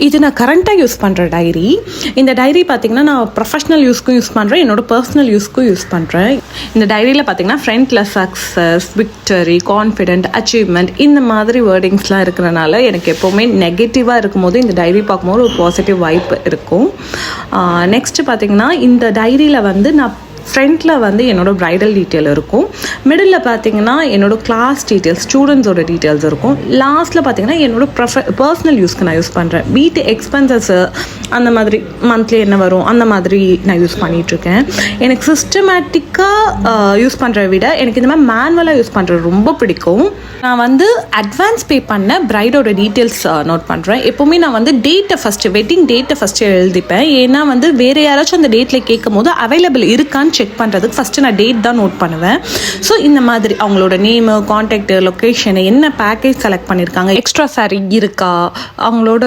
இது நான் கரண்ட்டாக யூஸ் பண்ணுற டைரி. இந்த டைரி பார்த்திங்கன்னா நான் ப்ரொஃபஷ்னல் யூஸ்க்கும் யூஸ் பண்ணுறேன், என்னோடய பர்சனல் யூஸ்க்கும் யூஸ் பண்ணுறேன். இந்த டைரியில் பார்த்திங்கன்னா ஃப்ரண்ட்டில் சக்ஸஸ், விக்டரி, கான்ஃபிடென்ட், அச்சீவ்மெண்ட் இந்த மாதிரி வேர்டிங்ஸ்லாம் இருக்கிறனால எனக்கு எப்போவுமே நெகட்டிவாக இருக்கும்போது இந்த டைரி பார்க்கும்போது ஒரு பாசிட்டிவ் வைப் இருக்கும். நெக்ஸ்ட்டு பார்த்திங்கன்னா இந்த டைரியில் வந்து நான் ஃப்ரண்ட்டில் வந்து என்னோடய ப்ரைடல் டீட்டெயில் இருக்கும், மிடில் பார்த்திங்கன்னா என்னோடய கிளாஸ் டீட்டெயில்ஸ், ஸ்டூடெண்ட்ஸோட டீட்டெயில்ஸ் இருக்கும், லாஸ்ட்டில் பார்த்திங்கன்னா என்னோடய பர்சனல் யூஸ்க்கு நான் யூஸ் பண்ணுறேன். வீட்டு எக்ஸ்பென்சஸ்ஸு அந்த மாதிரி மந்த்லி என்ன வரும் அந்த மாதிரி நான் யூஸ் பண்ணிகிட்ருக்கேன். எனக்கு சிஸ்டமேட்டிக்காக யூஸ் பண்ணுறத விட எனக்கு இந்த மாதிரி மேனுவலாக யூஸ் பண்ணுறது ரொம்ப பிடிக்கும். நான் வந்து அட்வான்ஸ் பே பண்ண ப்ரைடோட டீட்டெயில்ஸ் நோட் பண்ணுறேன். எப்போவுமே நான் வந்து டேட்டை ஃபஸ்ட்டு, வெட்டிங் டேட்டை ஃபஸ்ட்டு எழுதிப்பேன். ஏன்னா வந்து வேறு யாராச்சும் அந்த டேட்டில் கேட்கும் போது அவைலபிள் இருக்கான்னு செக் பண்ணுறதுக்கு ஃபஸ்ட்டு நான் டேட் தான் நோட் பண்ணுவேன். ஸோ இந்த மாதிரி அவங்களோட நேமு, கான்டாக்டு, லொக்கேஷனு, என்ன பேக்கேஜ் செலக்ட் பண்ணியிருக்காங்க, எக்ஸ்ட்ரா சாரி இருக்கா, அவங்களோட